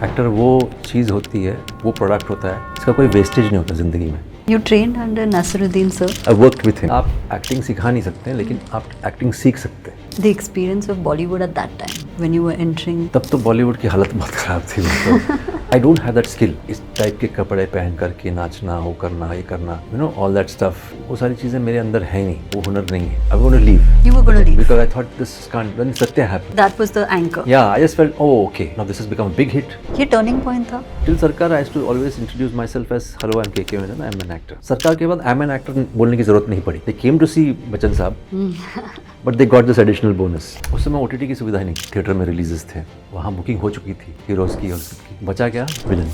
Actor वो चीज़ होती है, वो प्रोडक्ट होता है, इसका कोई वेस्टेज नहीं होता ज़िंदगी में। You trained under Nasruddin sir. I worked with him. आप एक्टिंग सिखा नहीं सकते, लेकिन आप एक्टिंग सीख सकते हैं। The experience of Bollywood at that time when you were entering. तब तो बॉलीवुड की हालत बहुत ख़राब थी। I don't have that skill. इस टाइप के कपड़े पहन करके नाचना, वो करना, ये करना, you know all that stuff, वो सारी चीज़ें मेरे अंदर है नहीं, वो हुनर नहीं है। I want to leave. You were going to leave. Because I thought this can't, when Satya happened. That was the anchor. Yeah, I just felt, oh, okay, now this has become a big hit. ये turning point था. Till Sarkar, I used to always introduce myself as, hello, I'm KK Menon, I'm an actor. Sarkar के बाद I'm an actor बोलने की जरूरत नहीं पड़ी. They came to see Bachchan साहब, but they got this additional bonus. उस समय OTT की सुविधा नहीं, थिएटर में रिलीजेस थे, वहाँ बुकिंग हो चुकी थी हीरोज़ की और सबकी, बचा क्या विलन।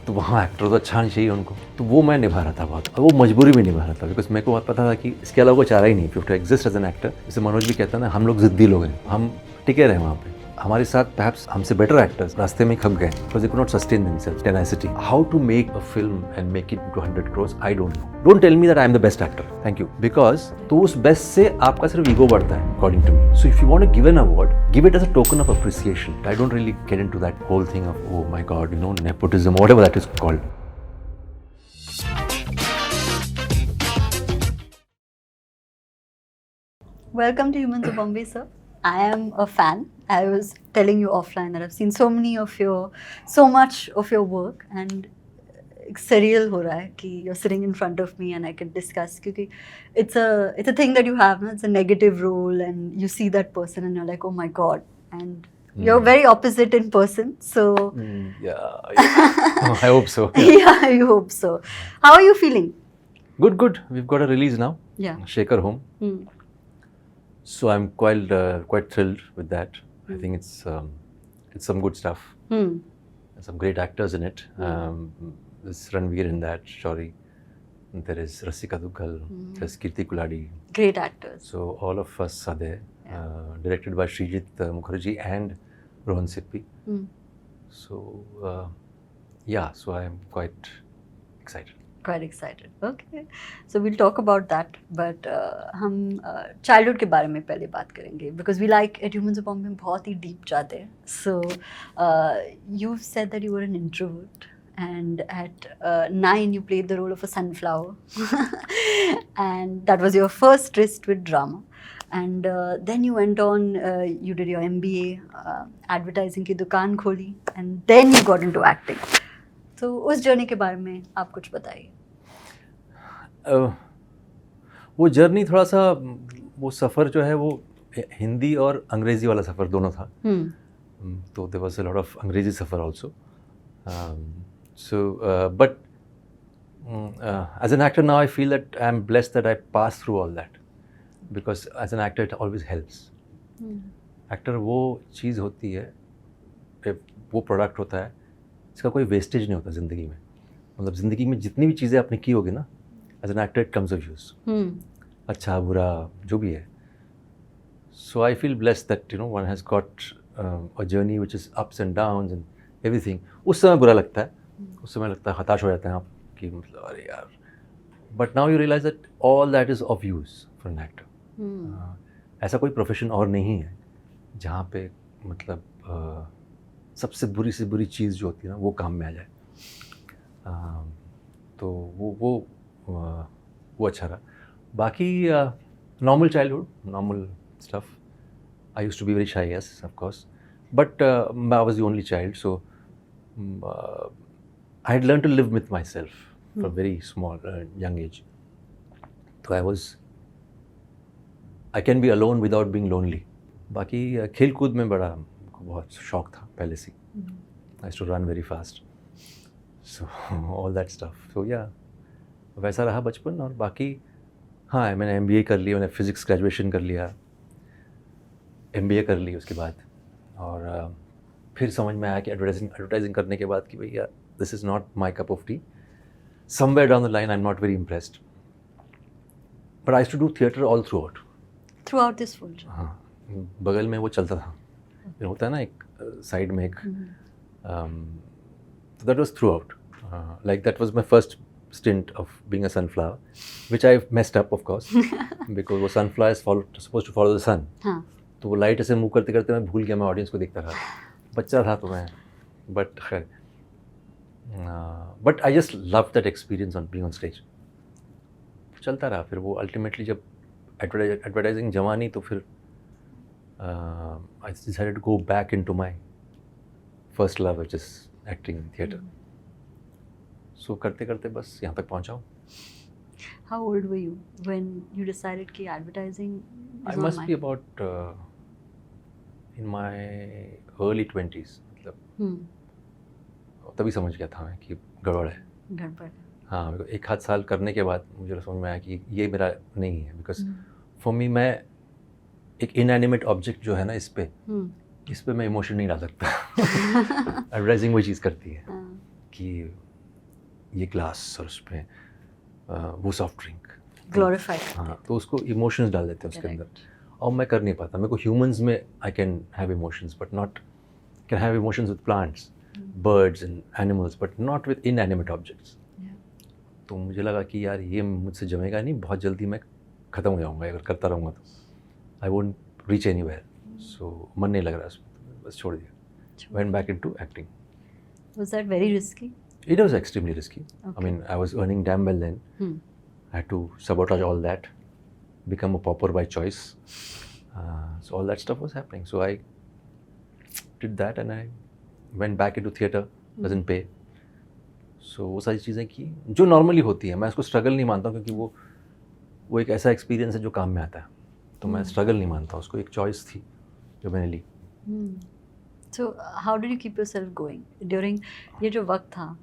तो वहाँ एक्टर तो अच्छा नहीं चाहिए उनको, तो वो मैं निभा रहा था बहुत, और वो मजबूरी भी निभा रहा था, बिकॉज मेरे को बहुत पता था कि इसके अलावा कोई चारा ही नहीं, to exist as an actor. जैसे मनोज भी कहता है ना, हम लोग जिद्दी लोग हैं, हम टिके रहे वहाँ पे। हमारे साथ perhaps हमसे बेटर एक्टर्स रास्ते में खप गए, because they could not sustain themselves, tenacity. How to make a film and make it into 100 crores, I don't know. Don't tell me that I am the best actor. Thank you. Because तो उस best से आपका सिर्फ ego बढ़ता है, according to me. So if you want to give an award, give it as a token of appreciation. I don't really get into that whole thing of, oh my God, you know, nepotism, whatever that is called. Welcome to Humans of Bombay, sir. I am a fan. I was telling you offline that I've seen so much of your work, and एक surreal हो रहा है कि you're sitting in front of me and I can discuss, क्योंकि it's a thing that you have, no? It's a negative role and you see that person and you're like, oh my God, and you're very opposite in person, so Yeah. I hope so. yeah, I hope so. How are you feeling? Good. We've got a release now. Yeah. Shaker Home. So I'm quite thrilled with that. I think it's some good stuff. Some great actors in it. There's Ranveer in that, Shauri. There is Rasika Duggal. There's Kirti Kuladi. Great actors. So all of us are there. Directed by Srijit Mukherjee and Rohan Sippy. So so I am quite excited. Quite excited. Okay. So we'll talk about that. But हम childhood के बारे में पहले बात करेंगे, because we like at Humans of Bombay बहुत ही deep जाते हैं. So you said that you were an introvert, and at 9 you played the role of a sunflower, and that was your first tryst with drama. And then you went on, you did your MBA, advertising की दुकान खोली, and then you got into acting. तो उस journey के बारे में आप कुछ बताइए। वो जर्नी थोड़ा सा, वो सफ़र जो है वो हिंदी और अंग्रेज़ी वाला सफ़र दोनों था। तो there was a lot of अंग्रेज़ी suffer also. So but as an actor now I feel that I am blessed that I pass through all that, because as an actor it always helps. Actor वो चीज़ होती है, वो product होता है, इसका कोई वेस्टेज नहीं होता ज़िंदगी में। मतलब ज़िंदगी में जितनी भी चीज़ें आपने की होगी ना, as an actor it comes of use, अच्छा बुरा जो भी है। So I feel blessed that you know one has got a journey which is ups and downs and everything. उस समय बुरा लगता है, उस समय लगता है, हताश हो जाते हैं आप कि मतलब अरे यार, but now you realise that all that is of use for an actor. ऐसा कोई प्रोफेशन और नहीं है जहाँ पे मतलब सबसे बुरी से बुरी चीज़ जो होती है ना वो काम में आ जाए। तो वो अच्छा रहा। बाकी normal childhood, normal stuff. I used to be very shy, yes of course, but I was the only child, so I had learn to live with my self from very small young age. तो I can be alone without being lonely. बाकी खेल कूद में बड़ा बहुत शौक था पहले से। I used to run very fast, so all that stuff. So या वैसा रहा बचपन। और बाकी हाँ, मैंने MBA कर लिया, मैंने फिज़िक्स ग्रेजुएशन कर लिया, MBA कर ली उसके बाद। और फिर समझ में आया कि एडवर्टाइजिंग करने के बाद कि भैया this is not my cup of tea. Somewhere down the line I am not very impressed, but I used to do theatre all throughout this full. हाँ, बगल में वो चलता था, होता है ना एक साइड में एक, that was through out, like that was my first stint of being a sunflower, which I messed up of course, because वो sunflower is supposed to follow the sun. तो वो लाइट ऐसे मूव करते करते मैं भूल गया, मैं ऑडियंस को देखता था, बच्चा था तो मैं बट खैर, but I just love that experience on being on stage. चलता रहा. फिर वो अल्टीमेटली जब एडवर्टाइजिंग जमा नहीं तो फिर I decided to go back into my first love which is acting in theatre. So करते करते बस यहाँ तक पहुँचा हूँ. How old were you when you decided कि advertising is I not must my- be about in my early 20s. मतलब तभी समझ गया था मैं कि गड़बड़ है. गड़बड़. हाँ, मेरे को 1 आध साल करने के बाद मुझे समझ में आया कि ये मेरा नहीं है. बिकॉज फॉर मी, मैं एक इनएनिमेट ऑब्जेक्ट जो है ना, इस पे मैं इमोशन नहीं डाल सकता. एडवर्टाइजिंग वही चीज़ करती है कि ये ग्लास और उस पर वो सॉफ्ट ड्रिंक Glorified. हाँ, तो उसको इमोशंस डाल देते हैं उसके अंदर. और मैं कर नहीं पाता. मेरे को ह्यूमंस में I can have emotions but not can have emotions with plants, birds and animals, but not with inanimate objects. तो मुझे लगा कि यार ये मुझसे जमेगा नहीं, बहुत जल्दी मैं ख़त्म हो जाऊँगा अगर करता रहूँगा तो. I won't reach anywhere. So मन नहीं लग रहा उसमें, बस छोड़ दिया. Went back into acting. Was that very risky? It was extremely risky. I Okay. mean, I was earning damn well then. I had to sabotage all that, become a pauper by choice. So all that stuff was happening. So I did that and I went back into theatre. Doesn't pay. So वो सारी चीज़ें की जो normally होती हैं. मैं उसको struggle नहीं मानता क्योंकि वो एक ऐसा एक्सपीरियंस है जो काम में आता है. तो मैं स्ट्रगल नहीं मानता उसको. एक चॉइस थी जो मैंने ली. So how did you keep yourself going during ये जो वक्त था?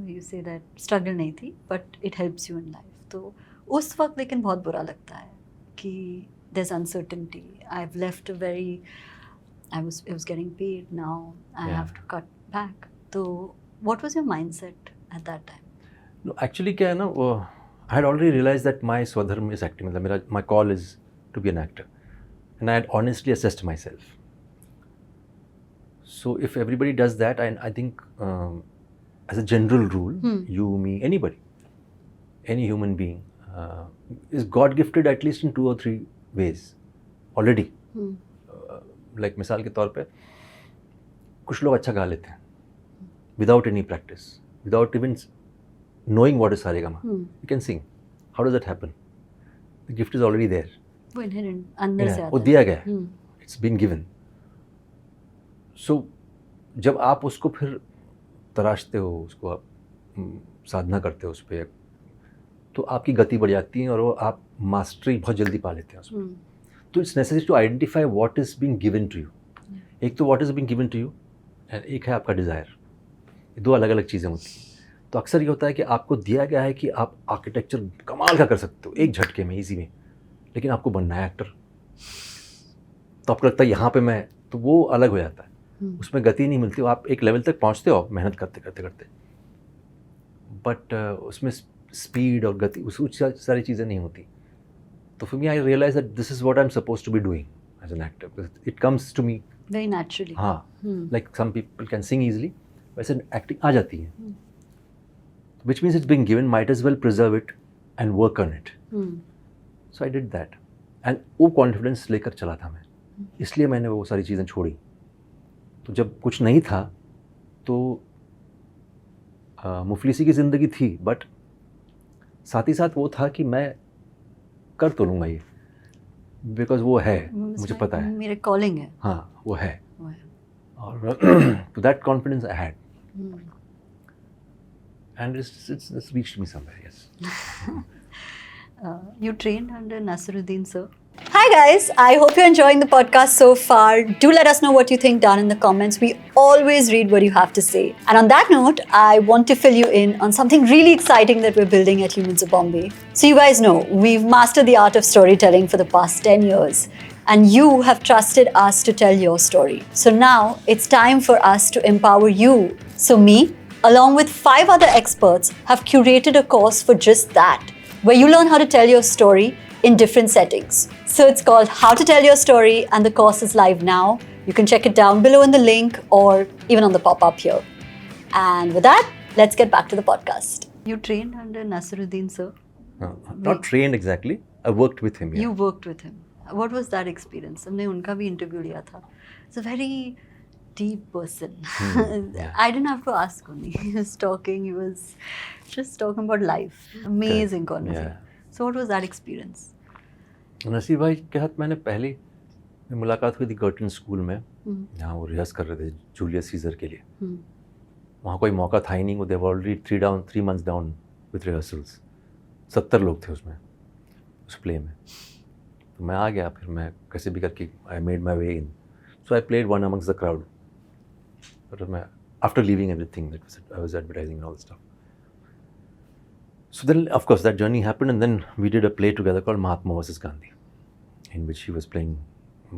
You say that struggle नहीं थी, but it helps you in life. तो उस वक्त लेकिन बहुत बुरा लगता है कि there's uncertainty. I've left a very, I was getting paid, now I have to cut back. तो what was your mindset at that time? No, actually क्या है ना, I had already realized that my स्वधर्म is acting. मतलब मेरा my call is to be an actor, and I had honestly assessed myself. So if everybody does that, I think as a general rule, you, me, anybody, any human being is God gifted at least in 2 or 3 ways already. Like मिसाल के तौर पे कुछ लोग अच्छा गा लेते हैं without any practice, without even knowing what is Saregama. You can sing. How does that happen? The gift is already there. वो inherent अंदर से आता वो है. दिया गया है. It's been given. सो जब आप उसको फिर तराशते हो, उसको आप साधना करते हो उस पर, तो आपकी गति बढ़ जाती है और वो आप मास्टरी बहुत जल्दी पा लेते हैं उसमें. तो it's necessary to identify what is being given to you. एक तो what is being given to you and एक है आपका डिज़ायर. ये 2 अलग अलग चीज़ें होती हैं. तो अक्सर ये होता है कि आपको दिया गया है कि आप आर्किटेक्चर कमाल का कर सकते हो एक झटके में, ईजी में, लेकिन आपको बनना है एक्टर. तो आपको लगता है यहाँ पे मैं, तो वो अलग हो जाता है. उसमें गति नहीं मिलती. आप एक लेवल तक पहुंचते हो मेहनत करते करते करते, बट उसमें स्पीड और गति, उस सारी चीज़ें नहीं होती. तो फिर me I realise that this is what I am suppose to be doing as an actor. It comes to me very naturally. हाँ, like some people can sing easily, वैसे एक्टिंग आ जाती है. Which means it's being given, might as well preserve it and work on it. So I did that and वो confidence लेकर चला था मैं. इसलिए मैंने वो सारी चीज़ें छोड़ी. तो जब कुछ नहीं था तो मुफलिसी की ज़िंदगी थी, बट साथ ही साथ वो था कि मैं कर तो लूँगा ये, बिकॉज वो है, मुझे पता है, मेरे कॉलिंग है. हाँ वो है. वो है. और तो that confidence I had and it's reached me somewhere. Yes. You trained under Nasiruddin sir. Hi guys, I hope you're enjoying the podcast so far. Do let us know what you think down in the comments. We always read what you have to say. And on that note, I want to fill you in on something really exciting that we're building at Humans of Bombay. So you guys know, we've mastered the art of storytelling for the past 10 years. And you have trusted us to tell your story. So now it's time for us to empower you. So me, along with 5 other experts, have curated a course for just that, where you learn how to tell your story in different settings. So it's called How to Tell Your Story, and the course is live now. You can check it down below in the link or even on the pop-up here. And with that, let's get back to the podcast. You trained under Nasiruddin sir? Not trained exactly. I worked with him. Yeah. You worked with him. What was that experience? हमने उनका भी interview लिया था. It's a very deep person. yeah. I didn't have to ask only. He was talking. He was just talking about life. Amazing conversation. Yeah. So what was that experience? नसीब भाई के साथ मैंने पहली मुलाकात हुई थी गर्टन स्कूल में, Hmm. जहाँ वो रिहर्स कर रहे थे जूलियस सीजर के लिए. Hmm. वहाँ कोई मौका था ही नहीं, वो they've already 3 months down with rehearsals. 70 लोग थे उसमें, उस प्ले में. तो मैं आ गया, फिर मैं कैसे भी करके I made my way in. So I played one amongst the crowd. But मैं after leaving everything that I was advertising and all stuff. So then, of course, that journey happened, and then we did a play together called Mahatma vs. Gandhi, in which he was playing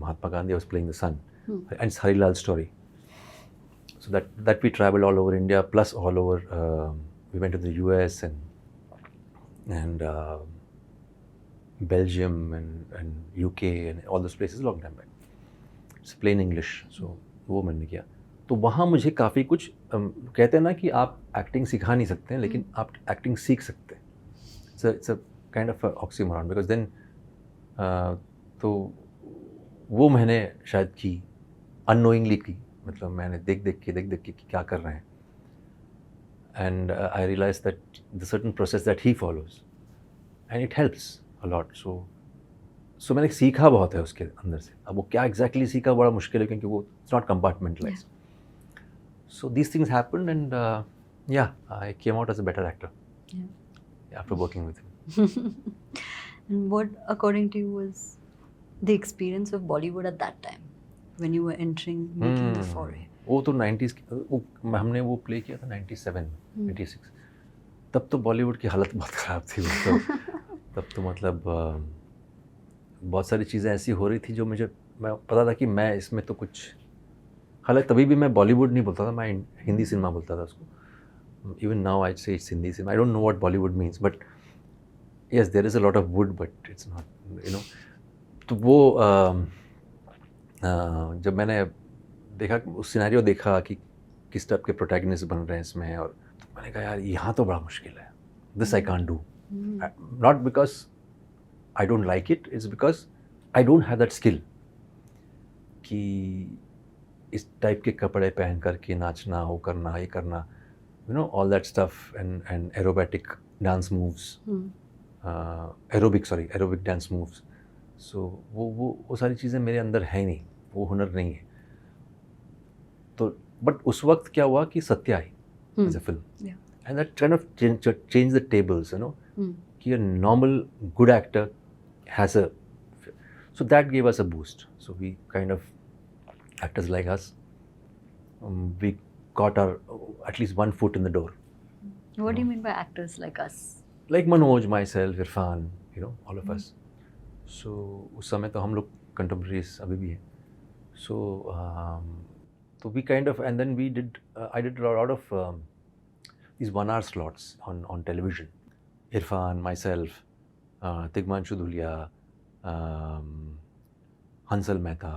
Mahatma Gandhi, I was playing the son, and it's Harilal's story. So that we traveled all over India, plus all over. We went to the US and Belgium and UK and all those places long time back. It's plain English, so वो मैंने किया. तो वहाँ मुझे काफ़ी कुछ कहते हैं ना कि आप एक्टिंग सिखा नहीं सकते हैं, लेकिन आप एक्टिंग सीख सकते हैं. It's a kind of oxymoron, because then तो वो मैंने शायद की अननोइंगली की, मतलब मैंने देख देख के कि क्या कर रहे हैं. And I realise that the certain process that he follows and it helps a lot. So मैंने सीखा बहुत है उसके अंदर से. अब वो क्या एग्जैक्टली सीखा बड़ा मुश्किल है, क्योंकि वो it's not compartmentalised. So these things happened, and yeah, I came out as a better actor after working with him. And what, according to you, was the experience of Bollywood at that time when you were entering, making the foray? वो तो 90s हमने वो play किया था 97 86. तब तो बॉलीवुड की हालत बहुत ख़राब थी. तब तो मतलब बहुत सारी चीज़ें ऐसी हो रही थी जो मैं पता था कि मैं इसमें तो कुछ, हालांकि तभी भी मैं बॉलीवुड नहीं बोलता था, मैं हिंदी सिनेमा बोलता था उसको. Even now I say it's Hindi cinema. I don't know what Bollywood means, but yes there is a lot of wood, but it's not, you know. तो वो जब मैंने देखा, उस सिनेरियो देखा कि किस टाइप के प्रोटैगनिस्ट बन रहे हैं इसमें, और तो मैंने कहा यार यहाँ तो बड़ा मुश्किल है. This I can't do, not because I don't like it, it's because I don't have that skill कि इस टाइप के कपड़े पहन कर के नाचना, वो करना, ये करना, you know, all that stuff and aerobatic dance moves, aerobic dance moves. So वो सारी चीज़ें मेरे अंदर है नहीं, वो हुनर नहीं है. तो बट उस वक्त क्या हुआ कि सत्या आई as a film, and that kind of change the tables, you know, कि a normal good actor has a, so that gave us a boost. So we kind of, actors like us, we got our at least one foot in the door. What do you mean by actors like us? Like Manoj, myself, Irfan, you know, all of us. So उस समय तो हम लोग contemporaries अभी भी हैं. So so we kind of, and then we did, I did a lot of these 1 hour slots on television. Irfan, myself, Tigmanshu Dhulia, Hansal Mehta,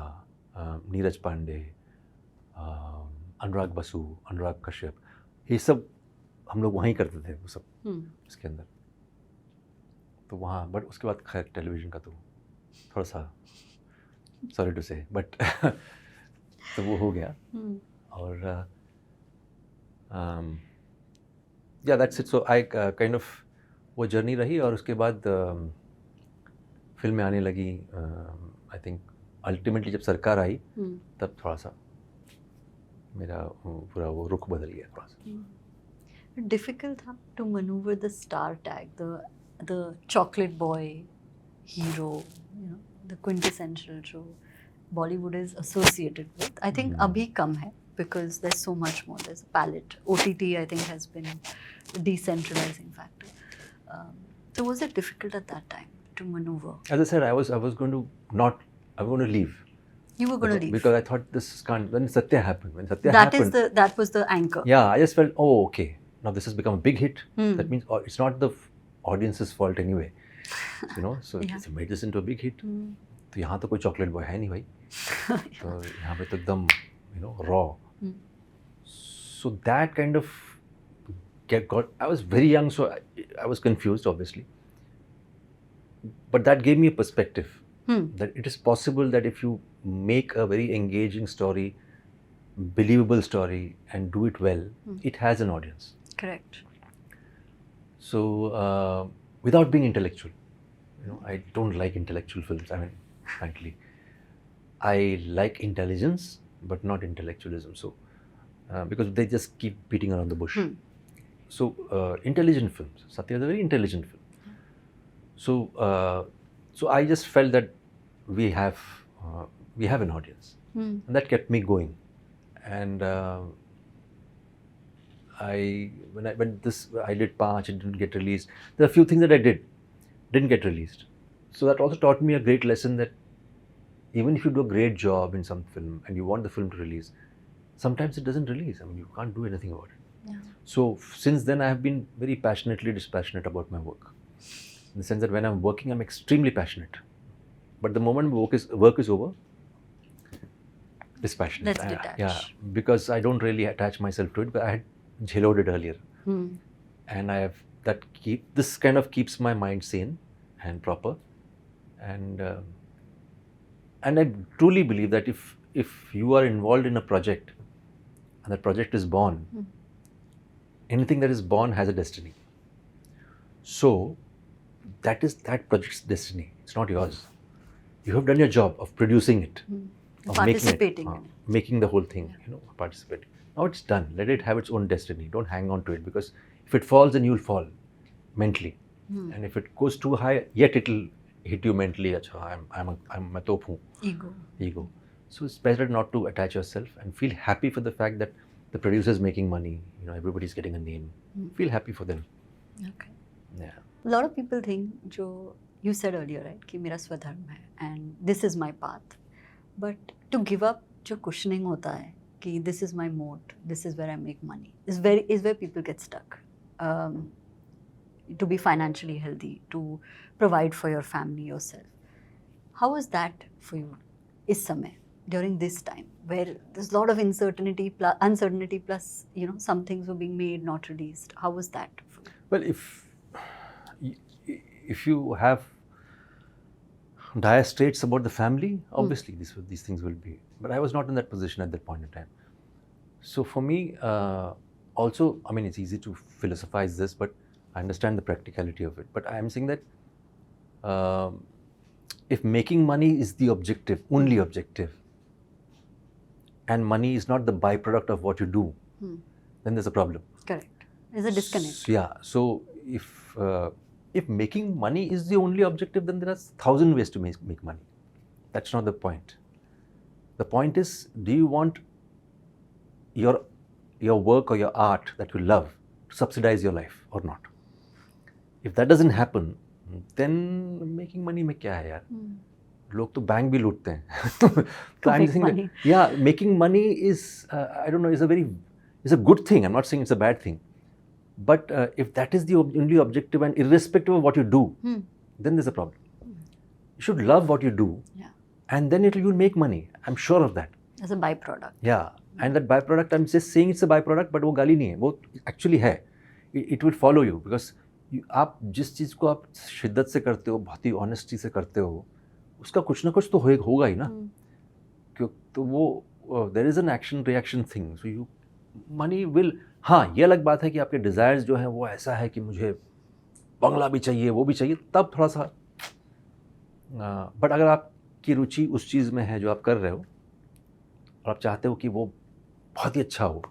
Neeraj Pandey, अनुराग बसु, अनुराग कश्यप, ये सब हम लोग वहीं करते थे वो सब इसके अंदर. तो वहाँ, बट उसके बाद खैर टेलीविज़न का तो थोड़ा सा, सॉरी टू से, बट तो वो हो गया. और या that's it. So I kind of, वो जर्नी रही. और उसके बाद फिल्में आने लगी. आई थिंक अल्टीमेटली जब सरकार आई, तब थोड़ा सा मेरा पूरा वो रुख बदल गया थोड़ा सा. Difficult था to maneuver the star tag, the chocolate boy hero, you know, the quintessential जो Bollywood is associated with. I think अभी कम है because there's so much more. There's a palette. OTT I think has been a decentralizing factor. So was it difficult at that time to maneuver? As I said, I was going to leave. You were going to leave because I thought this can't. When Satya happened, that was the anchor. Yeah, I just felt, oh, okay, now this has become a big hit. That means it's not the audience's fault anyway, you know. So it's made this into a big hit. तो यहाँ तो कोई chocolate boy है नहीं भाई. तो यहाँ पे तो एकदम, you know, raw. So that kind of got. I was very young, so I was confused, obviously. But that gave me a perspective that it is possible that if you make a very engaging story believable story and do it well, it has an audience. Correct. So without being intellectual, I don't like intellectual films. I mean, frankly, I like intelligence, but not intellectualism. So because they just keep beating around the bush. So intelligent films. Satya is a very intelligent film. So I just felt that we have an audience, and that kept me going. And when I did Panch, it didn't get released. There are a few things that I didn't get released. So that also taught me a great lesson that even if you do a great job in some film and you want the film to release, sometimes it doesn't release. I mean, you can't do anything about it. Yeah. So since then, I have been very passionately dispassionate about my work. In the sense that when I'm working, I'm extremely passionate. But the moment work is over, dispassionate. Let's detach. Yeah, because I don't really attach myself to it. But I had jhelod it earlier, and I have this kind of keeps my mind sane and proper, and I truly believe that if you are involved in a project, and that project is born, anything that is born has a destiny. So that is that project's destiny. It's not yours. You have done your job of producing it, of Participating in it. making the whole thing, participating. Now it's done. Let it have its own destiny. Don't hang on to it, because if it falls, then you'll fall mentally, and if it goes too high, yet it'll hit you mentally. I'm a top hu. Ego. So it's better not to attach yourself and feel happy for the fact that the producer is making money. Everybody's getting a name. Feel happy for them. Okay. Yeah. A lot of people think, जो you said earlier, right, कि मेरा स्वधर्म है and this is my path. But to give up जो cushioning होता है कि this is my mode, this is where I make money, is where people get stuck. To be financially healthy, to provide for your family, yourself. How was that for you इस समय, during this time, where there's a lot of uncertainty plus some things were being made, not released. How was that for you? Well, if you have dire straits about the family, obviously these things will be. But I was not in that position at that point in time. So for me, also, I mean, it's easy to philosophize this, but I understand the practicality of it. But I am saying that if making money is the objective, only objective, and money is not the byproduct of what you do, then there's a problem. Correct. There's a disconnect. Yeah. So if making money is the only objective, then there are 1,000 ways to make money. That's not the point. The point is, do you want your work or your art that you love to subsidize your life or not? If that doesn't happen, then making money में क्या है यार? लोग तो bank भी लूटते हैं. Money. Yeah, making money is I don't know, is a good thing. I'm not saying it's a bad thing. But if that is the only objective and irrespective of what you do, then there's a problem. You should love what you do, and then you'll make money. I'm sure of that. As a byproduct. Yeah, and that byproduct, I'm just saying it's a byproduct, but वो गाली नहीं है, वो actually है. It will follow you, because आप जिस चीज़ को आप शिद्दत से करते हो, बहुत ही ऑनेस्टी से करते हो, उसका कुछ ना कुछ तो होगा ही ना. क्यों तो वो there is an action reaction thing. So you money will. हाँ, ये अलग बात है कि आपके डिज़ायर्स जो हैं वो ऐसा है कि मुझे बंगला भी चाहिए, वो भी चाहिए, तब थोड़ा सा. बट अगर आपकी रुचि उस चीज़ में है जो आप कर रहे हो, और आप चाहते हो कि वो बहुत ही अच्छा हो,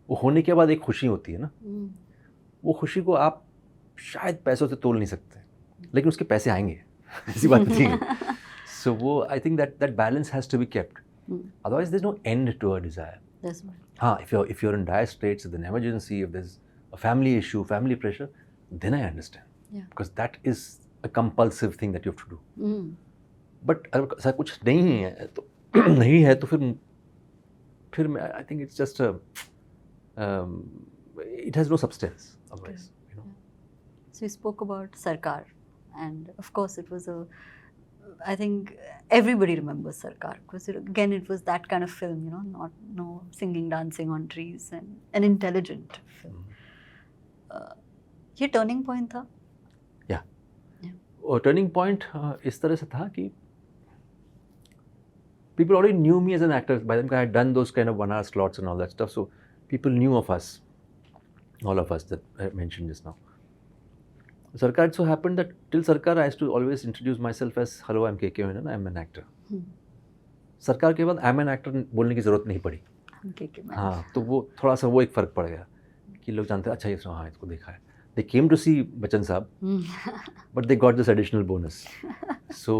वो होने के बाद एक खुशी होती है ना. वो खुशी को आप शायद पैसों से तोल नहीं सकते, लेकिन उसके पैसे आएंगे. ऐसी बात नहीं है. सो वो I think that balance has to be kept. Otherwise there is no end to a desire. If you're in dire straits, if there's an emergency, if there's a family issue, family pressure, then I understand. Yeah. Because that is a compulsive thing that you have to do. But अगर ऐसा कुछ नहीं है तो नहीं है तो फिर I think it's just it has no substance otherwise. So you spoke about Sarkar, and of course it was I think everybody remembers Sarkar, because again it was that kind of film, no singing, dancing on trees, and an intelligent film. ये turning point था? Yeah. और turning point इस तरह से था कि people already knew me as an actor. By then, I had done those kind of 1 hour slots and all that stuff. So people knew of us, all of us that I mentioned just now. Sarkar, it so happened that till Sarkar, I used to always introduce myself as, hello, I'm KK Menon, I'm an actor. सरकार के बाद I am an actor बोलने की ज़रूरत नहीं पड़ी. हाँ, तो वो थोड़ा सा वो एक फ़र्क पड़ गया कि लोग जानते हैं अच्छा ये हाँ इसको देखा है. They came to see Bachchan Saab, but they got this additional bonus. So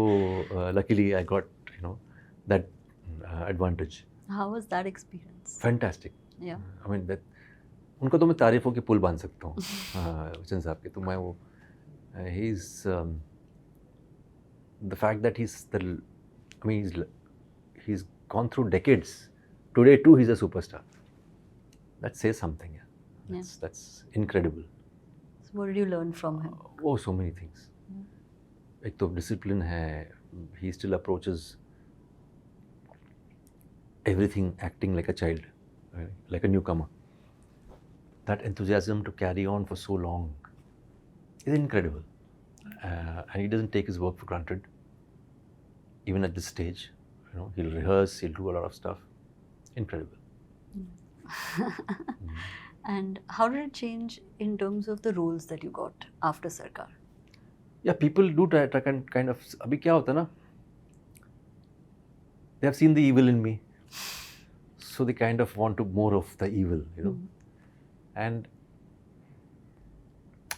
luckily I got that advantage. How was that experience? Fantastic. Yeah. I mean that उनको तो मैं तारीफ़ों के पुल बांध सकता हूँ. बच्चन साहब के तो मैं वो he's the fact that he's gone through decades. Today too he's a superstar. That says something. Yeah. That's incredible. So what did you learn from him? Oh, so many things. एक तो discipline है. He still approaches everything acting like a child, like a newcomer. That enthusiasm to carry on for so long is incredible. And he doesn't take his work for granted. Even at this stage, he'll rehearse, he'll do a lot of stuff. Incredible. And how did it change in terms of the roles that you got after Sarkar? Yeah, people do try kind of. अभी क्या होता है ना? They have seen the evil in me, so they kind of want to more of the evil, And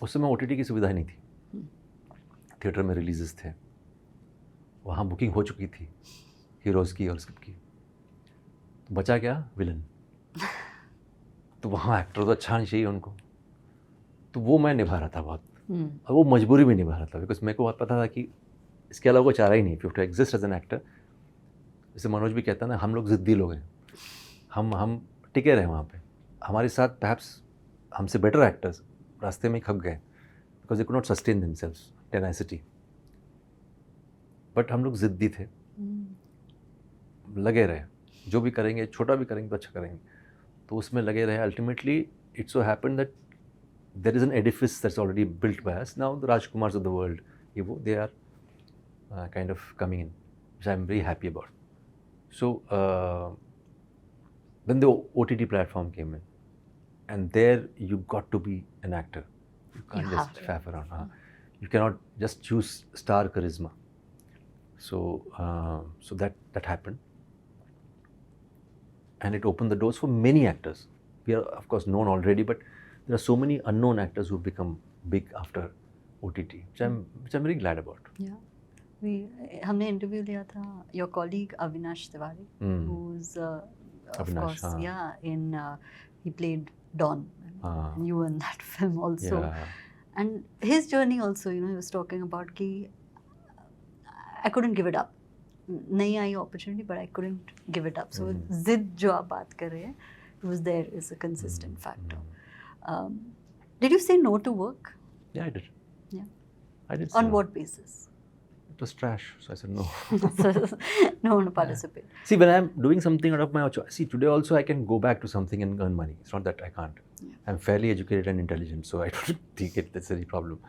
उस समय OTT की सुविधा नहीं थी. थिएटर में रिलीजेस थे. वहाँ बुकिंग हो चुकी थी हीरोज़ की और सबकी. तो बचा क्या? विलन. तो वहाँ एक्टर तो अच्छा नहीं चाहिए उनको. तो वो मैं निभा रहा था बहुत. और वो मजबूरी में निभा रहा था बिकॉज मेरे को पता था कि इसके अलावा कोई चारा ही नहीं. If you to exist as an actor, जैसे मनोज भी कहता है ना, हम लोग ज़िद्दी लोग हैं. हम टिके रहे वहाँ पे. हमारे साथ perhaps हमसे बेटर एक्टर्स रास्ते में खप गए because they could not sustain themselves. Tenacity. But हम लोग ज़िद्दी थे. लगे रहे. जो भी करेंगे, छोटा भी करेंगे तो अच्छा करेंगे. तो उसमें लगे रहे. Ultimately it so happened that there is an edifice that's already built by us. Now the Rajkumars of the world, they are kind of coming in, which I'm very happy about. So then the OTT platform came in, and there you got to be an actor. You can't just faff around. You cannot just choose star charisma. So that happened, and it opened the doors for many actors. We are of course known already, but there are so many unknown actors who've become big after OTT, which I'm very glad about. Yeah, हमने interview लिया था your colleague Avinash Tiwari, who's of course he played Don, and you were in that film also. Yeah. And his journey also, he was talking about कि I couldn't give it up. नहीं आई opportunity, but I couldn't give it up. So जिद जो आप बात कर रहे हैं, was there is a consistent factor. Did you say no to work? Yeah, I did. Yeah. I did. On what basis? It was trash, so I said no. So, no one to participate. See, when I'm doing something out of my choice, see, today also I can go back to something and earn money. It's not that I can't. Yeah. I'm fairly educated and intelligent, so I don't think that's any problem.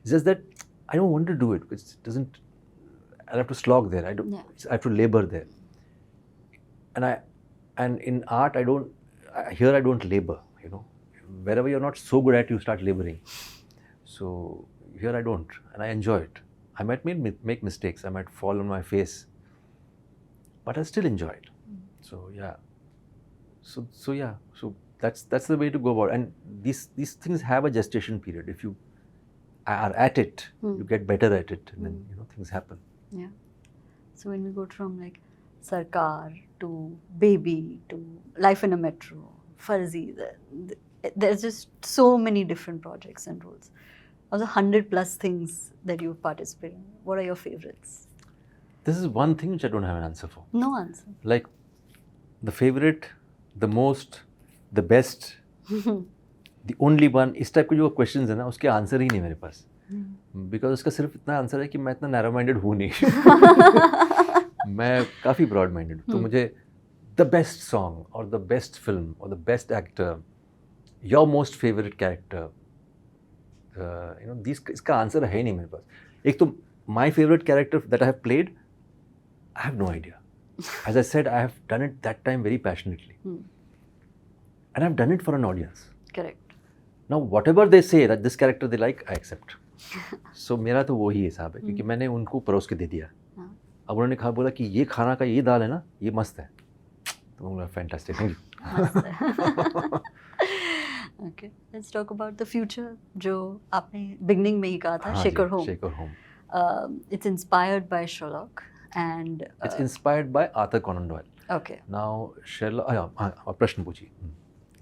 It's just that I don't want to do it because it doesn't. I have to slog there. I don't. Yeah. I have to labor there. And in art, I don't. Here, I don't labor. Wherever you're not so good at, you start laboring. So here I don't, and I enjoy it. I might make mistakes. I might fall on my face, but I still enjoy it. So yeah. So yeah. So that's the way to go about it. And these things have a gestation period. If you are at it, you get better at it, and then things happen. Yeah. So when we go from like Sarkar to Baby to Life in a Metro, Farzi, there's just so many different projects and roles. Of the 100+ things that you've participated in, what are your favorites? This is one thing which I don't have an answer for. No answer. Like the favorite, the most, the best, the only one. इस type के जो questions है ना, उसके answer ही नहीं मेरे पास. Because उसका सिर्फ इतना आंसर है कि मैं इतना narrow minded हूँ नहीं. मैं काफ़ी broad minded हूँ. तो मुझे the best song or the best film or the best actor, your most favorite character, इसका आंसर है ही नहीं मेरे पास. एक तो my favorite character that I have played, I have no idea. As I said, I have done it that time very passionately. And I've done it for an audience. Correct. Now, whatever they say that this character they like, I accept. So मेरा तो वही हिसाब है क्योंकि मैंने उनको परोस के दे दिया. अब उन्होंने कहा बोला कि ये खाना का ये दाल है ना, ये मस्त है. तो मैं बोला fantastic, thank you. Okay, let's talk about the future. जो आपने beginning में ही कहा था, Shaker Home. Shaker Home. It's inspired by Sherlock and. It's inspired by Arthur Conan Doyle. Okay. Now Sherlock. प्रश्न पूछिए.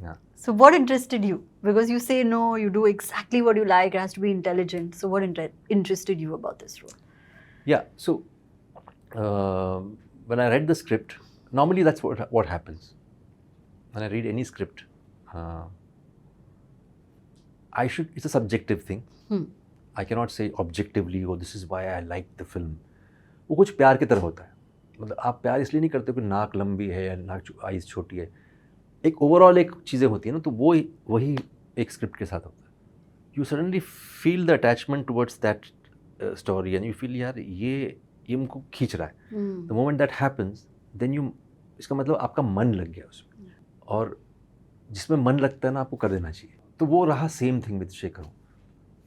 Yeah. So what interested you? Because you say no, you do exactly what you like. It has to be intelligent. So what interested you about this role? Yeah. So when I read the script, normally that's what happens. When I read any script, it's a subjective thing. I cannot say objectively, oh, this is why I like the film. वो कुछ प्यार की तरह होता है. मतलब आप प्यार इसलिए नहीं करते कि नाक लंबी है या नाक आइज़ छोटी है. एक ओवरऑल एक चीज़ें होती है ना, तो वो वही एक स्क्रिप्ट के साथ होता है. You suddenly feel the attachment towards that story and you feel यार ये मुझको खींच रहा है. The moment that happens then you, इसका मतलब आपका मन लग गया उसमें, और जिसमें मन लगता है ना आपको कर देना चाहिए. तो वो रहा सेम थिंग विद शेखर.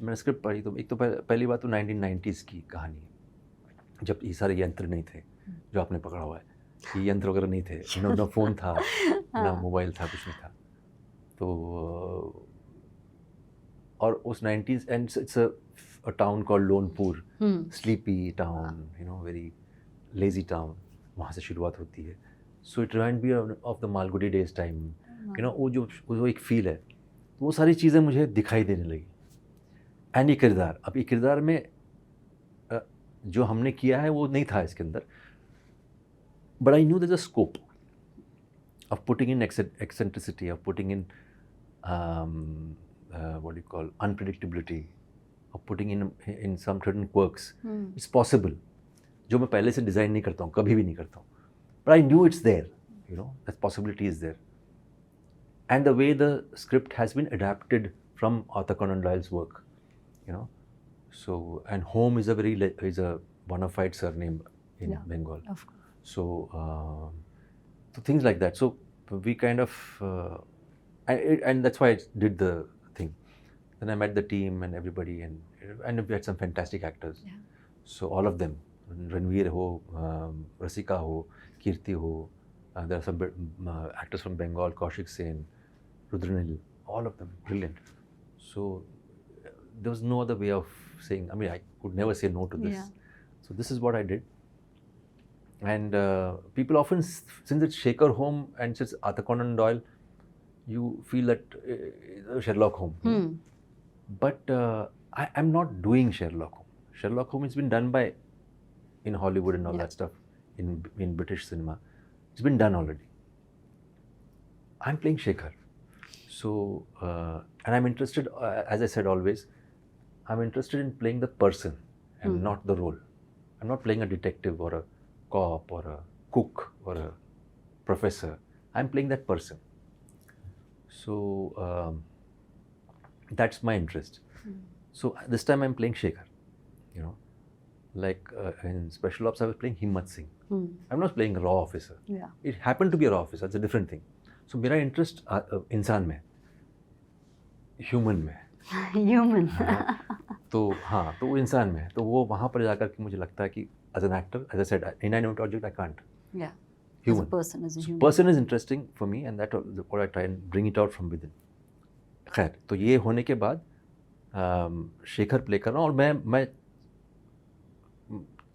मैंने स्क्रिप्ट पढ़ी तो एक तो पहली बात तो 1990s की कहानी है, जब ये सारे यंत्र नहीं थे जो आपने पकड़ा हुआ है. ये यंत्र वगैरह नहीं थे, ना फ़ोन था ना मोबाइल था, कुछ नहीं था. तो और उस 90s and it's a town called Lonpur, sleepy town, you know, very lazy town. वहाँ से शुरुआत होती है. So it remind me of the Malgudi days time, you know. वो एक फील है. वो सारी चीज़ें मुझे दिखाई देने लगी. एंड ये किरदार, अब ये किरदार में जो हमने किया है वो नहीं था इसके अंदर. But I knew there's a scope of putting in eccentricity, of putting in what do you call unpredictability, of putting in some certain quirks. It's possible. जो मैं पहले से डिज़ाइन नहीं करता हूँ, कभी भी नहीं करता हूँ. But I knew it's there, you know, that possibility is there. And the way the script has been adapted from Arthur Conan Doyle's work, you know. So, and Home is a bona fide surname in Bengal. Of course. So things like that. So we kind of, and that's why I did the thing. Then I met the team and everybody, and we had some fantastic actors. Yeah. So all of them, Ranveer ho, Rasika ho, Kirti ho, there are some actors from Bengal, Kaushik Sen, Rudranil, all of them brilliant. So there was no other way of saying. I mean, I could never say no to this. Yeah. So this is what I did. And people often, since it's Shaker Home and since Arthur Conan Doyle, you feel that Sherlock Holmes. But I'm not doing Sherlock Holmes. Sherlock Holmes has been done by, in Hollywood and all that stuff, in British cinema. It's been done already. I'm playing Shaker. So, and I'm interested, as I said always, I'm interested in playing the person and not the role. I'm not playing a detective or a cop or a cook or a professor. I'm playing that person. So that's my interest. So this time I'm playing Shaker, you know, like in Special Ops I was playing Himmat Singh. I'm not playing a raw officer. Yeah. It happened to be a raw officer. It's a different thing. So मेरा interest इंसान में, human में. Human. तो हाँ, तो वो इंसान में है. तो वो वहाँ पर जाकर के मुझे लगता है कि as an actor, as I said, inanimate object I can't. Yeah. Human. As a person, as a human. Person is interesting for me, and that's what I try and bring it out from within. खैर, तो ये होने के बाद Shekhar play कर रहा हूँ. और मैं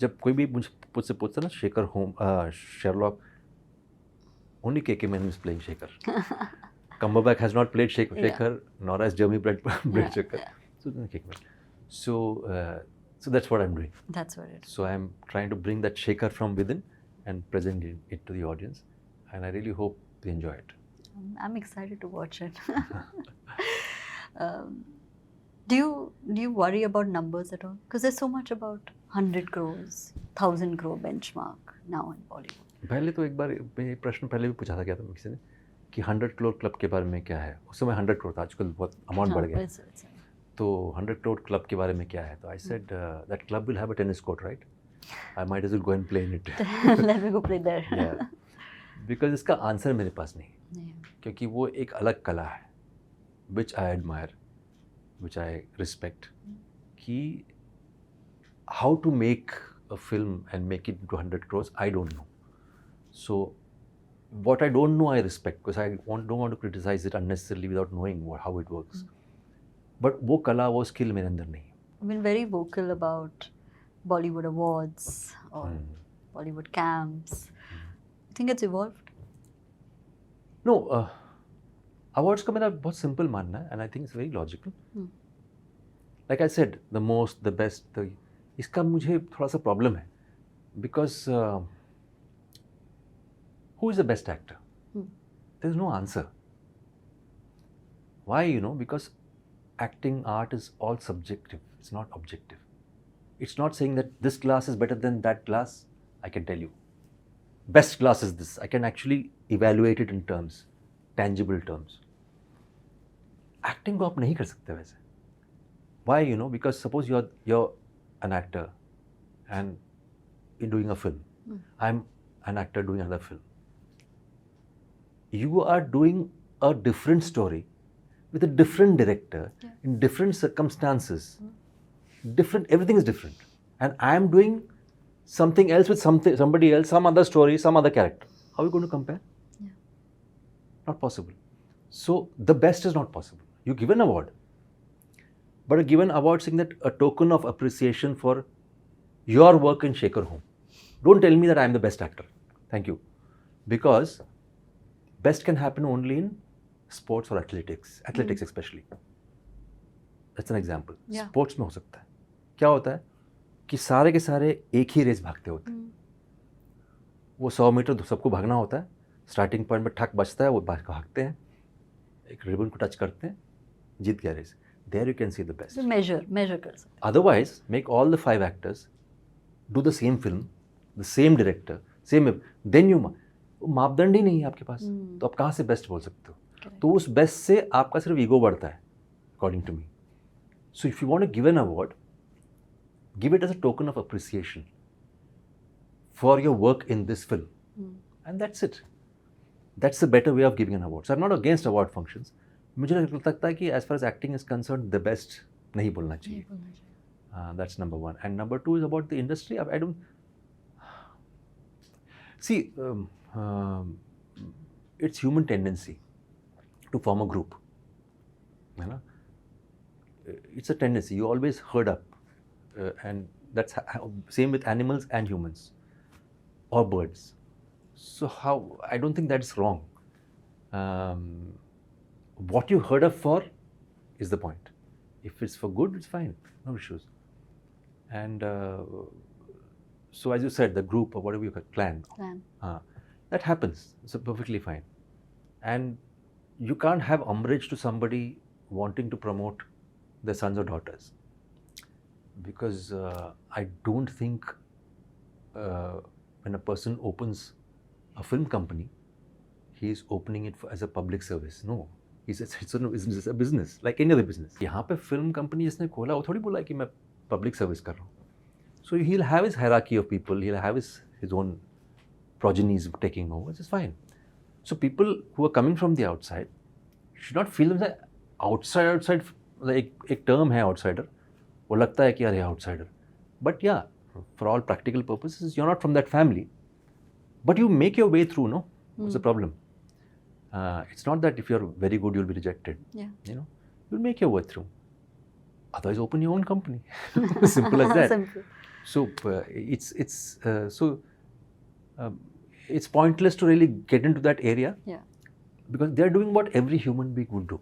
जब कोई भी मुझसे पूछता ना Shekhar home Sherlock, only K.K. Menon is playing Shaker. Cumberbatch has not played Shaker, nor has Jeremy Brett played Shaker. So K.K. Menon. So that's what I'm doing. That's what it is. So I'm trying to bring that Shaker from within and present it to the audience, and I really hope they enjoy it. I'm excited to watch it. Do you worry about numbers at all? Because there's so much about 100 crores, 1,000 crore benchmark now in Bollywood. पहले तो एक बार ये प्रश्न पहले भी पूछा था क्या था किसी ने कि 100 करोड़ क्लब के बारे में क्या है. उस समय 100 करोड़ था, आजकल बहुत अमाउंट बढ़ गया. तो 100 करोड़ क्लब के बारे में क्या है. तो I said that club will have a tennis court, right. I might as well go and play in it. Let me go play there. Yeah. Because इसका आंसर मेरे पास नहीं है, Yeah. क्योंकि वो एक अलग कला है, which I admire, which I respect, कि how to make a film and make it into 100 crores, I don't know. So what I don't know, I respect, because I don't want to criticize it unnecessarily without knowing how it works. But वो कला, वो skill मेरे अंदर नहीं है. I've been very vocal about Bollywood awards or Bollywood camps. I think it's evolved. No, awards का मेरा बहुत simple मानना है, and I think it's very logical. Like I said, the most, the best, इसका मुझे थोड़ा सा problem है, because who is the best actor? There is no answer. Why? Because acting art is all subjective. It's not objective. It's not saying that this glass is better than that glass. I can tell you. Best glass is this. I can actually evaluate it in terms, tangible terms. Acting को आप नहीं कर सकते वैसे. Why? Because suppose you're an actor and you're doing a film. I'm an actor doing another film. You are doing a different story with a different director in different circumstances. Everything is different. And I am doing something else with somebody else, some other story, some other character. How are you going to compare? Yeah. Not possible. So the best is not possible. You give an award, but a given award saying that a token of appreciation for your work in Shaker Home. Don't tell me that I am the best actor. Thank you. Because best can happen only in sports or athletics especially. That's an example. Yeah. Sports में हो सकता है. क्या होता है कि सारे के सारे एक ही रेस भागते होते हैं. वो 100 मीटर सबको भागना होता है. स्टार्टिंग पॉइंट में ठक बचता है, वो भागते हैं, एक रिबन को टच करते हैं, जीत गया race. There you can see the best. So measure कर सकते. Otherwise, make all the 5 actors do the same film, the same director, same. Then you मापदंड ही नहीं है आपके पास, तो आप कहाँ से बेस्ट बोल सकते हो? तो उस बेस्ट से आपका सिर्फ ईगो बढ़ता है, according to me. So if you want to give an award, give it as a token of appreciation for your work in this film, and that's it. That's the better way of giving an award. So I'm not against award functions. मुझे लगता है कि as far as acting is concerned, the best नहीं बोलना चाहिए. That's number one. And number two is about the industry. I don't see. It's human tendency to form a group. It's a tendency. You always herd up, and that's same with animals and humans or birds. So I don't think that's wrong. What you herd up for is the point. If it's for good, it's fine. No issues. And so as you said, the group or whatever you call clan. That happens. It's perfectly fine. And you can't have umbrage to somebody wanting to promote their sons or daughters. Because I don't think when a person opens a film company, he is opening it as a public service. No. It's a business, like any other business. यहाँ पे film company जिसने खोला, वो थोड़ी बोला कि मैं public service कर रहा हूँ. So he'll have his hierarchy of people, he'll have his own progenies taking over, which is fine. So people who are coming from the outside should not feel themselves outside. Like एक term है outsider, वो लगता है कि यार outsider. But yeah, for all practical purposes, you're not from that family. But you make your way through, no? What's the problem? It's not that if you're very good, you'll be rejected. Yeah. You'll make your way through. Otherwise, open your own company. Simple as that. Simple. So it's pointless to really get into that area. Yeah. Because they're doing what every human being would do.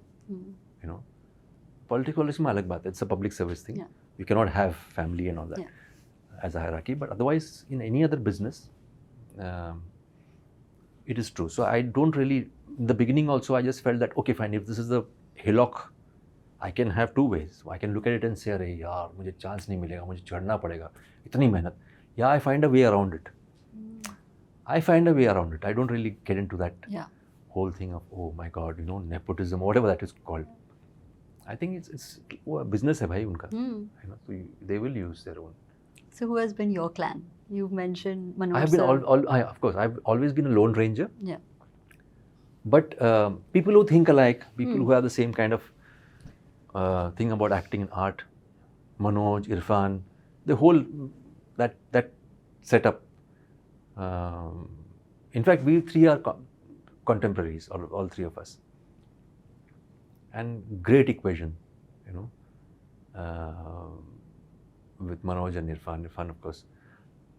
Politics में अलग बात है. It's a public service thing. Yeah. You cannot have family and all that as a hierarchy. But otherwise, in any other business, it is true. So I don't really. In the beginning, also, I just felt that okay, fine. If this is the hillock, I can have two ways. I can look at it and say, अरे यार, मुझे chance नहीं मिलेगा, मुझे चढ़ना पड़ेगा, इतनी मेहनत. Yeah, I find a way around it. I don't really get into that whole thing of oh my God, nepotism, whatever that is called. I think it's वो business है भाई उनका. So they will use their own. So who has been your clan? You mentioned Manoj I have been sir. of course, I've always been a lone ranger. Yeah. But people who think alike, people Hmm. who have the same kind of thing about acting and art, Manoj, Irfan, the whole that setup. In fact, we three are contemporaries, all three of us, and great equation, you know, with Manoj and Irfan. Irfan, of course,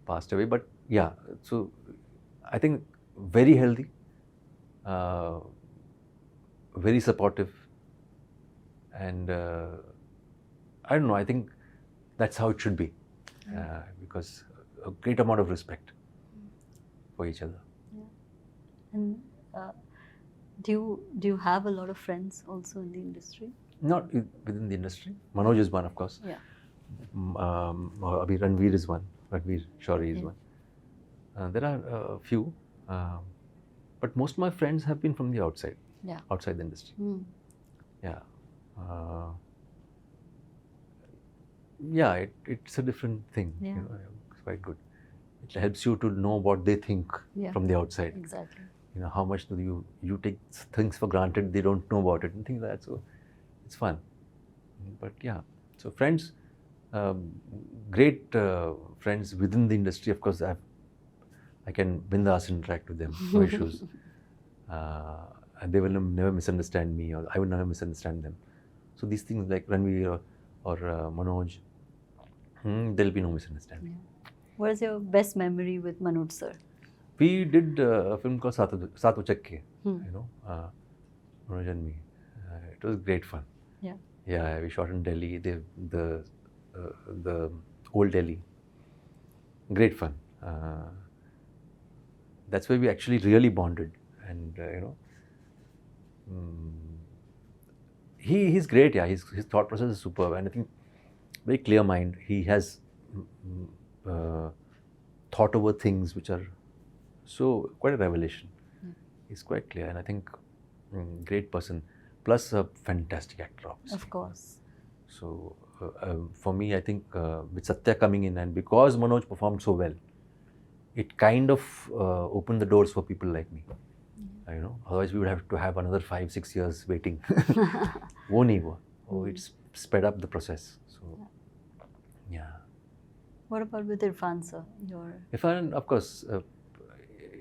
passed away, but yeah. So I think very healthy, uh, very supportive, and I don't know. I think that's how it should be, because a great amount of respect for each other. And do you have a lot of friends also in the industry? Not within the industry. Manoj is one, of course. Yeah. Abhi Ranveer is one. Ranveer Shauri is Yeah. one. There are a few, but most of my friends have been from the outside, Yeah. outside the industry. Hmm. Yeah. Yeah, it's a different thing. Yeah. You know, it's quite good. It helps you to know what they think Yeah. from the outside. Exactly. You know, how much do you take things for granted, they don't know about it and things like that. So it's fun. But yeah, so friends, great friends within the industry. Of course, I can bindas interact with them, no issues. And they will never misunderstand me, or I will never misunderstand them. So these things like Ranveer or Manoj, there'll be no misunderstanding. Yeah. What is your best memory with Manoj sir? We did a film called Saat Uchakke, Hmm. you know, Manoj and me. It was great fun. Yeah. Yeah, we shot in Delhi, the old Delhi. Great fun. That's where we actually really bonded, and you know, he's great. Yeah, his thought process is superb, and I think very clear mind. He has thought over things which are so quite a revelation. He's quite clear, and I think great person, plus a fantastic actor, obviously. Of course. So for me, I think with Satya coming in, and because Manoj performed so well, it kind of opened the doors for people like me. You know, otherwise we would have to have another 5-6 years waiting. वो नहीं हुआ. Oh, it's sped up the process. So yeah. What about with Irfan sir? Irfan, of course,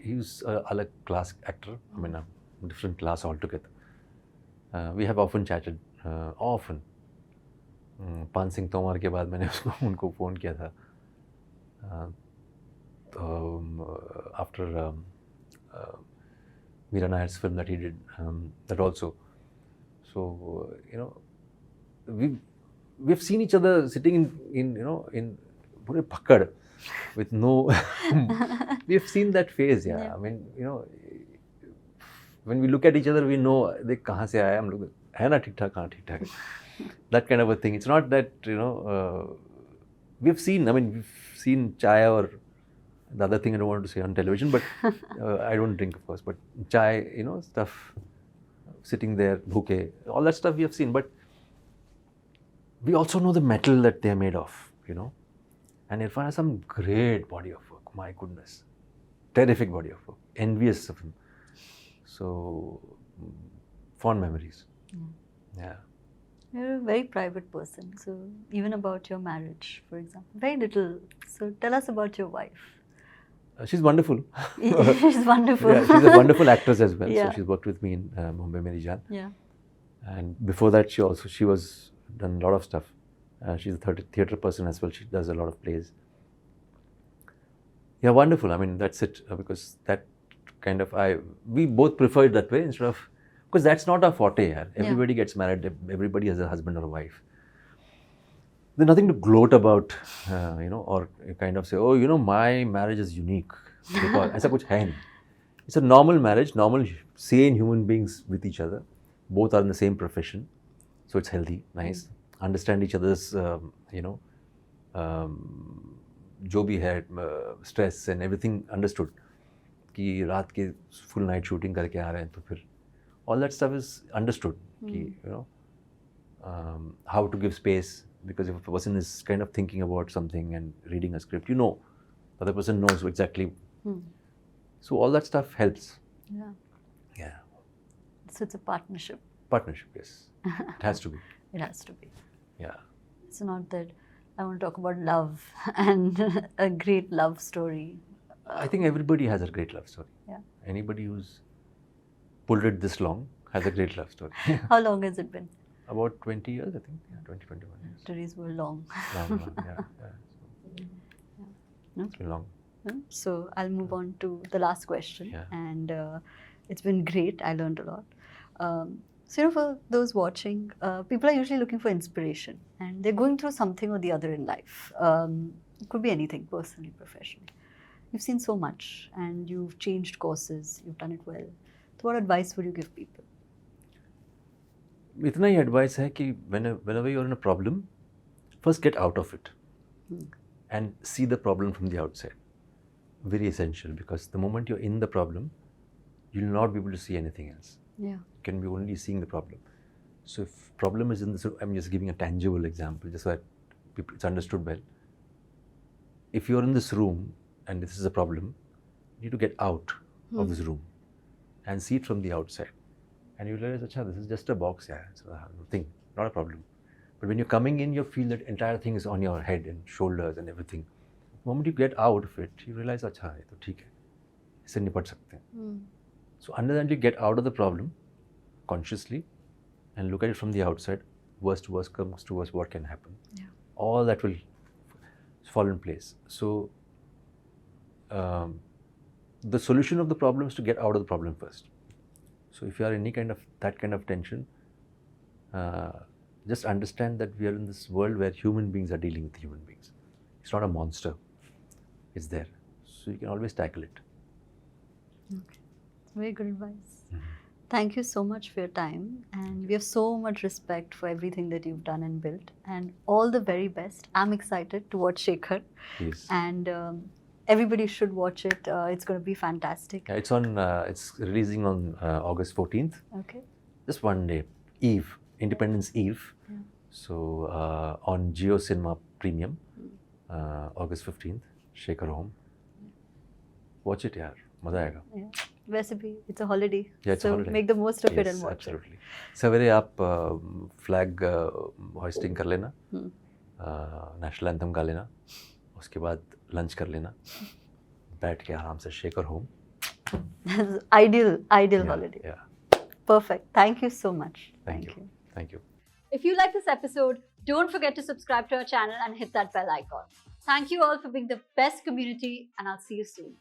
he's a alak class actor. I mean, a different class altogether. We have often chatted, often. पान सिंह तोमर के बाद मैंने उनको phone किया था. After Meera Nair's film that he did, that also. So you know, we've seen each other sitting in you know, in pure pakkad with no. We've seen that phase, yeah. I mean, you know, when we look at each other, we know they कहाँ से आए हम लोग, है ना ठीक ठाक, कहाँ ठीक ठाक. That kind of a thing. It's not that, you know, we've seen chai, or the other thing I don't want to say on television, but I don't drink, of course, but chai, you know, stuff, sitting there, bhooke, all that stuff we have seen, but we also know the metal that they are made of, you know. And Irfan has some great body of work, my goodness. Terrific body of work, envious of him. So, fond memories. Yeah. You're a very private person. So even about your marriage, for example, very little. So tell us about your wife. She's wonderful. She's wonderful. Yeah, she's a wonderful actress as well. Yeah. So she's worked with me in Mumbai Meri Jaan. Yeah. And before that, she was done a lot of stuff. She's a theatre person as well. She does a lot of plays. Yeah, wonderful. I mean, that's it, because that kind of we both prefer it that way instead of, because that's not our forte. Yeah. Everybody gets married. Everybody has a husband or a wife. There's nothing to gloat about, you know, or kind of say, oh, you know, my marriage is unique. Because ऐसा कुछ है नहीं. It's a normal marriage, normal, sane human beings with each other. Both are in the same profession, so it's healthy, nice. Understand each other's, you know, जो भी है, stress and everything understood. कि रात के full night shooting करके आ रहे हैं, तो फिर all that stuff is understood. कि, you know, how to give space because if a person is kind of thinking about something and reading a script, the other person knows exactly. So all that stuff helps. Yeah. Yeah. So it's a partnership. Partnership, yes. It has to be. It has to be. Yeah. It's not that I want to talk about love and a great love story. I think everybody has a great love story. Yeah. Anybody who's pulled it this long has a great love story. How long has it been? About 20 years, I think. Yeah, 20, 21 years. Stories were long. Long, yeah. No? It's been long. So I'll move on to the last question. Yeah. And it's been great. I learned a lot. So for those watching, people are usually looking for inspiration and they're going through something or the other in life. It could be anything, personally, professionally. You've seen so much and you've changed courses, you've done it well. So what advice would you give people? इतना ही advice है कि whenever you're in a problem, first get out of it and see the problem from the outside. Very essential, because the moment you're in the problem, you'll not be able to see anything else. Yeah. You can be only seeing the problem. So if problem is in this, I'm just giving a tangible example, just so that it's understood well. If you're in this room and this is a problem, you need to get out of this room and see it from the outside. And you realize, acha, this is just a box, yeah, it's a thing, not a problem. But when you're coming in, you feel that entire thing is on your head and shoulders and everything. The moment you get out of it, you realize, acha, ये तो ठीक है, इससे निपट सकते हैं. So until you get out of the problem consciously and look at it from the outside, worst comes to worst, what can happen? Yeah. All that will fall in place. So the solution of the problem is to get out of the problem first. So if you are in any kind of that kind of tension, just understand that we are in this world where human beings are dealing with human beings. It's not a monster. It's there. So you can always tackle it. Okay. Very good advice. Thank you so much for your time, and we have so much respect for everything that you've done and built, and all the very best. I'm excited to watch Shekhar. Please. And everybody should watch it. It's going to be fantastic. Yeah, it's on. It's releasing on August 14th. Okay. Just one day, Eve, Independence Eve. Yeah. So on Jio Cinema Premium, August 15th, Shekhar Home. Watch it, yaar. मजा आएगा. Yeah. वैसे भी it's a holiday. Yeah, it's so a holiday. make the most of it Yes, and watch absolutely. सवेरे आप flag hoisting कर लेना, national anthem गा लेना, उसके बाद लंच कर लेना, बैठ के आराम से Shekhar home. Ideal Yeah, holiday. Yeah. Perfect. Thank you so much. Thank you. Thank you. If you like this episode, don't forget to subscribe to our channel and hit that bell icon. Thank you all for being the best community, and I'll see you soon.